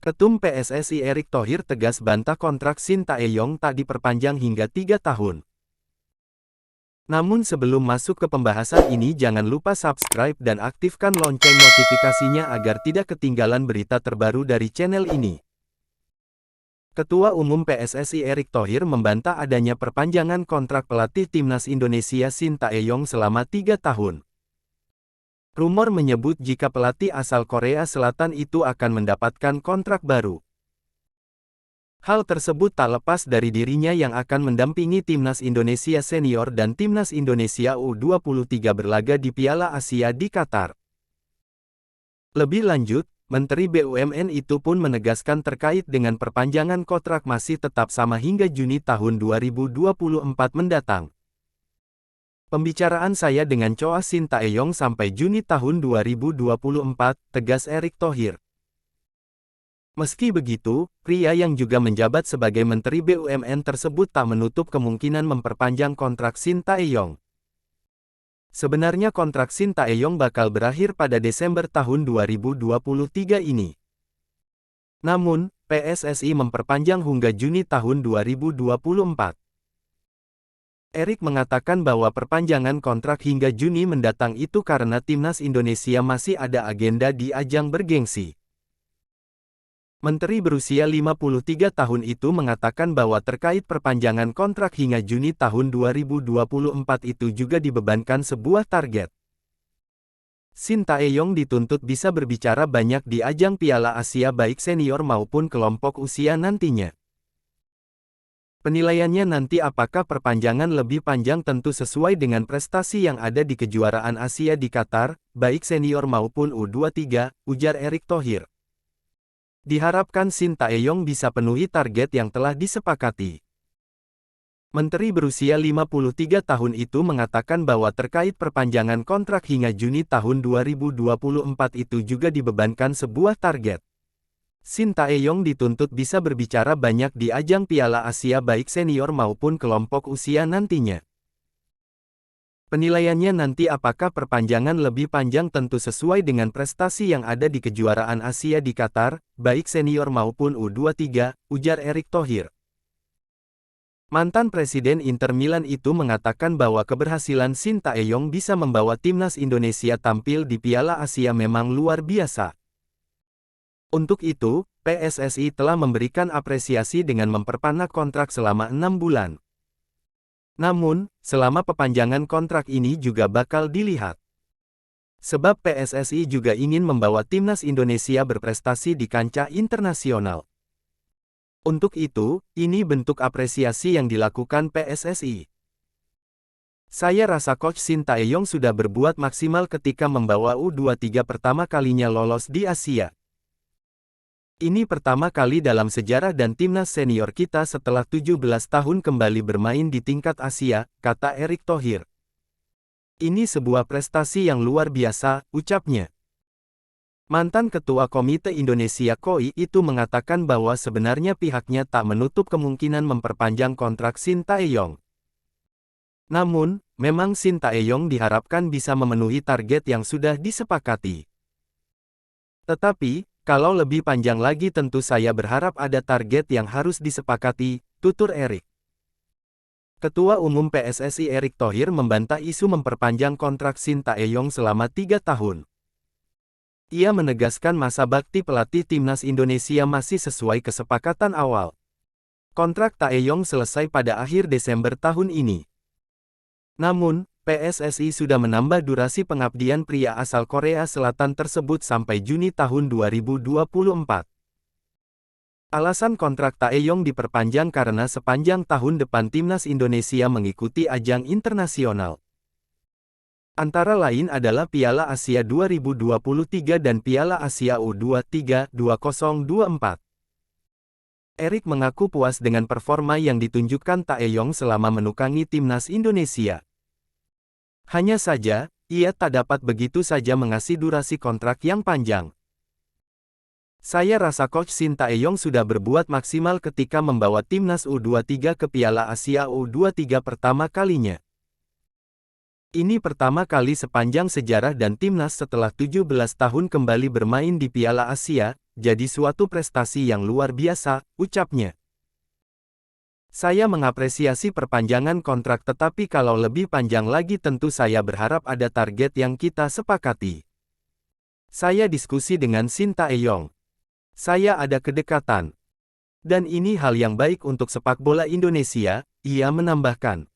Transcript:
Ketum PSSI Erick Thohir tegas bantah kontrak Shin Tae-yong tak diperpanjang hingga 3 tahun. Namun sebelum masuk ke pembahasan ini jangan lupa subscribe dan aktifkan lonceng notifikasinya agar tidak ketinggalan berita terbaru dari channel ini. Ketua Umum PSSI Erick Thohir membantah adanya perpanjangan kontrak pelatih Timnas Indonesia Shin Tae-yong selama 3 tahun. Rumor menyebut jika pelatih asal Korea Selatan itu akan mendapatkan kontrak baru. Hal tersebut tak lepas dari dirinya yang akan mendampingi Timnas Indonesia Senior dan Timnas Indonesia U23 berlaga di Piala Asia di Qatar. Lebih lanjut, Menteri BUMN itu pun menegaskan terkait dengan perpanjangan kontrak masih tetap sama hingga Juni tahun 2024 mendatang. Pembicaraan saya dengan Choa Shin Tae-yong sampai Juni tahun 2024, tegas Erick Thohir. Meski begitu, pria yang juga menjabat sebagai Menteri BUMN tersebut tak menutup kemungkinan memperpanjang kontrak Shin Tae-yong. Sebenarnya kontrak Shin Tae-yong bakal berakhir pada Desember tahun 2023 ini. Namun, PSSI memperpanjang hingga Juni tahun 2024. Erick mengatakan bahwa perpanjangan kontrak hingga Juni mendatang itu karena Timnas Indonesia masih ada agenda di ajang bergengsi. Menteri berusia 53 tahun itu mengatakan bahwa terkait perpanjangan kontrak hingga Juni tahun 2024 itu juga dibebankan sebuah target. Shin Tae-yong dituntut bisa berbicara banyak di ajang Piala Asia baik senior maupun kelompok usia nantinya. Penilaiannya nanti apakah perpanjangan lebih panjang tentu sesuai dengan prestasi yang ada di kejuaraan Asia di Qatar, baik senior maupun U23, ujar Erick Thohir. Diharapkan Shin Tae-yong bisa penuhi target yang telah disepakati. Menteri berusia 53 tahun itu mengatakan bahwa terkait perpanjangan kontrak hingga Juni tahun 2024 itu juga dibebankan sebuah target. Shin Tae-yong dituntut bisa berbicara banyak di ajang Piala Asia baik senior maupun kelompok usia nantinya. Penilaiannya nanti apakah perpanjangan lebih panjang tentu sesuai dengan prestasi yang ada di kejuaraan Asia di Qatar, baik senior maupun U23, ujar Erick Thohir. Mantan Presiden Inter Milan itu mengatakan bahwa keberhasilan Shin Tae-yong bisa membawa Timnas Indonesia tampil di Piala Asia memang luar biasa. Untuk itu, PSSI telah memberikan apresiasi dengan memperpanjang kontrak selama 6 bulan. Namun, selama perpanjangan kontrak ini juga bakal dilihat. Sebab PSSI juga ingin membawa Timnas Indonesia berprestasi di kancah internasional. Untuk itu, ini bentuk apresiasi yang dilakukan PSSI. Saya rasa Coach Shin Tae-yong sudah berbuat maksimal ketika membawa U23 pertama kalinya lolos di Asia. Ini pertama kali dalam sejarah dan timnas senior kita setelah 17 tahun kembali bermain di tingkat Asia, kata Erick Thohir. Ini sebuah prestasi yang luar biasa, ucapnya. Mantan Ketua Komite Indonesia KOI itu mengatakan bahwa sebenarnya pihaknya tak menutup kemungkinan memperpanjang kontrak Shin Tae-yong. Namun, memang Shin Tae-yong diharapkan bisa memenuhi target yang sudah disepakati. Tetapi, kalau lebih panjang lagi tentu saya berharap ada target yang harus disepakati, tutur Erick. Ketua Umum PSSI Erick Thohir membantah isu memperpanjang kontrak Shin Tae-yong selama 3 tahun. Ia menegaskan masa bakti pelatih Timnas Indonesia masih sesuai kesepakatan awal. Kontrak Tae-yong selesai pada akhir Desember tahun ini. Namun, PSSI sudah menambah durasi pengabdian pria asal Korea Selatan tersebut sampai Juni tahun 2024. Alasan kontrak Tae-yong diperpanjang karena sepanjang tahun depan Timnas Indonesia mengikuti ajang internasional. Antara lain adalah Piala Asia 2023 dan Piala Asia U23 2024. Erick mengaku puas dengan performa yang ditunjukkan Tae-yong selama menukangi Timnas Indonesia. Hanya saja, ia tak dapat begitu saja mengasih durasi kontrak yang panjang. Saya rasa Coach Shin Tae-yong sudah berbuat maksimal ketika membawa Timnas U23 ke Piala Asia U23 pertama kalinya. Ini pertama kali sepanjang sejarah dan timnas setelah 17 tahun kembali bermain di Piala Asia, jadi suatu prestasi yang luar biasa, ucapnya. Saya mengapresiasi perpanjangan kontrak tetapi kalau lebih panjang lagi tentu saya berharap ada target yang kita sepakati. Saya diskusi dengan Shin Tae-yong. Saya ada kedekatan. Dan ini hal yang baik untuk sepak bola Indonesia, ia menambahkan.